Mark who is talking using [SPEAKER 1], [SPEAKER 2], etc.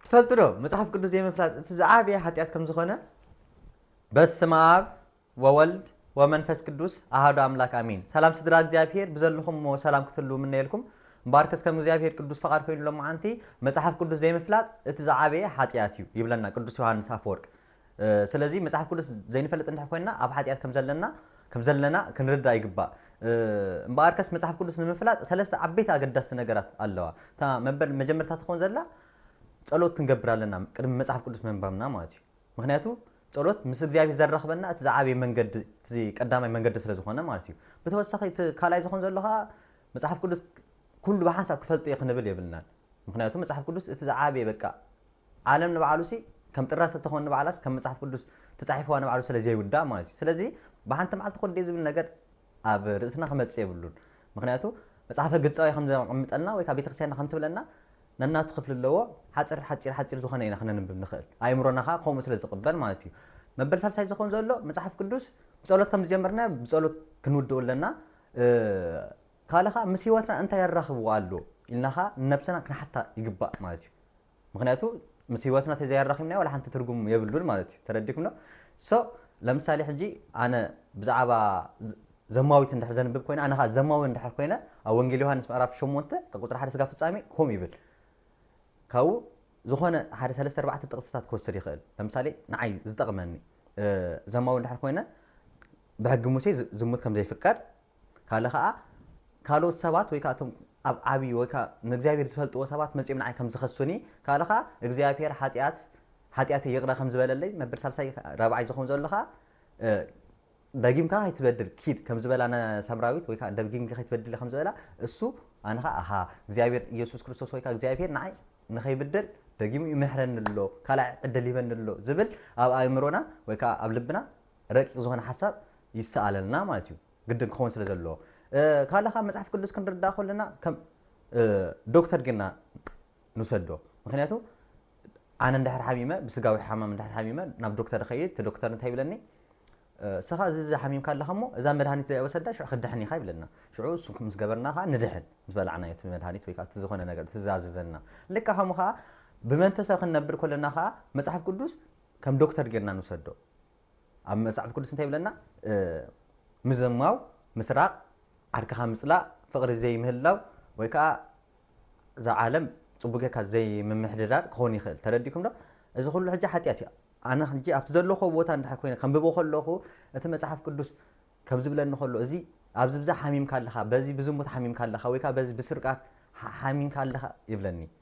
[SPEAKER 1] تفلترو مصحف قدس زي مفلات تزعابي حتيات كم زخونه بسم آب وولد ومنفس قدوس أحد أملاك آمين سلام سدرا እግዚአብሔር بزلكم وسلام كتلو من يلكم مباركس كم እግዚአብሔር ቅዱስ فقار كوين لهم عنتي مصحف قدس زي مفلات اتزعابي حتياتيو يبلنا قدوس يوحنس አፈወርቅ ስለዚህ መጽሐፍ ቅዱስ ዘይንፈልጥ እንታኮይና ኣብ ሓጢያት ከምዘለና ክንርዳ ይግባእ እምበኣርከስ መጽሐፍ ቅዱስ ንምፍላጥ ሰለስተ ዓበይቲ ኣገዳስቲ ነገራት ኣለዋ እታ መጀመርታ ትኾን ዘላ ጸሎት ክንገብር ኣለና ቅድሚ መጽሐፍ ቅዱስ መንባብና ማለት እዩ ምክንያቱ ጸሎት ምስ እግዚአብሔር ዘራኽበና እቲ ዝዓበየ መንገዲ እቲ ቀዳማይ መንገዲ ስለ ዝኾነ ማለት እዩ ብተወሳኺ እቲ ካልኣይ ዝኾን ዘሎ ኸ መጽሐፍ ቅዱስ ኩሉ ብሓንሳብ ክፈልጥ ይኽንብል የብልናን ምክንያቱ መጽሐፍ ቅዱስ እቲ ዝዓበየ በቃ ዓለም ንባዕሉሲ كم ترى ستخون بعلاس كم مصحف قدوس تصحيح وانا بعلو سلا زي ودا مالتي سلازي بحنت معلت خد دي زبل نجر اب راسنا خمص يبلون مخنياتو مصحف قصاي خمز قمطلنا وي كبيت ክርስቲያን خمت بلنا ننات خفل اللو حصر زخونه ينا خنن بنخل ايمرونا خا قوم سلا زقبل مالتي مبل سالساي زخون زلو مصحف قدوس بصلوت كم جمرنا بصلوت كنودو لنا ካለኻ ምስ ህይወትና እንታይ ያራኽብዎ ኣሎ ኢልናኻ ነብስና ክንሓታ ይግባእ ማለት እዩ ምክንያቱ ምስ ህይወትና ተዘያራኺምና ወላ ሓንቲ ትርጉም የብሉን ማለት እዩ ተረዲኩም ነው ሶ ለምሳሌ ሕጂ ኣነ ብዛዕባ ዘማዊት እንድሕር ዘንብብ ኮይነ ኣነኻ ዘማዊ እንድሕር ኮይነ ኣብ ወንጌል ዮሐንስ ምዕራፍ 8 ቁጥሪ 1 ስጋ ፍጻሜ ከም ይብል ካው ዝኾነ 1 3 4 ጥቅስታት ክወስድ ይኽእል ለምሳሌ ንዓይ ዝጠቅመኒ ዘማዊ እንድሕር ኮይነ ብሕጊ ሙሴ ዝሙት ከም ዘይፍቀድ ካለ ከዓ ካልኦት ሰባት ወይ ካቶም ኣብ ዓቢ ወይ ካ ንእግዚአብሔር ዝፈልጥዎ ሰባት መጽኦም ንዓይ ከም ዝኸሱኒ ካለኻ እግዚአብሔር ሓጢአት ይቅራ ከም ዝበለለይ መብር ሳልሳይ ራብዓይ ዝኾን ዘለኻ ዳጊምካ ይትበድል ኪድ ከም ዝበላና ሳምራዊት ወይ ካ ዳጊምካ ይትበድል ከም ዝበላ እሱ ኣነኻ ኣሃ እግዚአብሔር ኢየሱስ ክርስቶስ ወይ ካ እግዚአብሔር ንዓይ ንኸይብድል ዳጊም ይምሕረንሎ ካልኣይ ዕድል ይበንሎ ዝብል ኣብ ኣእምሮና ወይ ካ ኣብ ልብና ረቂቕ ዝኾነ ሓሳብ ይስኣለልና ማለት እዩ ግድን ክኾን ስለ ዘለዎ ካለኻ መጽሐፍ ቅዱስ ክንርዳ ከለና ከም ዶክተር ግና ንሰዶ ምክንያቱ ኣነ እንድሕር ሓሚመ ብስጋዊ ሓማም እንድሕር ሓሚመ ናብ ዶክተር ኸይድ ዶክተር እንታይ ይብለኒ ስኻ እዚ ሓሚም ካለኻ ሞ እዛ መድሃኒት ዘይወሰዳ ሽዑ ክድሕን ኢኻ ይብለና ሽዑ እሱ ምስ ገበርናኻ ንድሕን ዝበልዕና እቲ መድሃኒት ወይ ከዓ እቲ ዝኾነ ነገር ትዛዘዘና ልካ ከምኡ ከዓ ብመንፈሳዊ ክንነብር ከለና ከዓ መጽሐፍ ቅዱስ ከም ዶክተር ጌርና ንሰዶ ኣብ መጽሐፍ ቅዱስ እንታይ ይብለና ምዝማው ምስራቅ ዓርክኻ ምጽላእ ፍቕሪ ዘይምህላው ወይ ከዓ እዛ ዓለም ጽቡቕካ ዘይምምሕድዳር ክኾን ይኽእል ተረዲኩም ዶ እዚ ኩሉ ሕጂ ሓጢአት እዩ ኣነ ሕጂ ኣብቲ ዘለኹ ቦታ እንድሕር ኮይነ ከንብቦ ከለኹ እቲ መጽሓፍ ቅዱስ ከም ዝብለኒ ከሎ እዚ ኣብዚ ብዛ ሓሚምካ ኣለኻ በዚ ብዝሙት ሓሚምካ ኣለኻ ወይ ከዓ በዚ ብስርቃት ሓሚምካ ኣለኻ ይብለኒ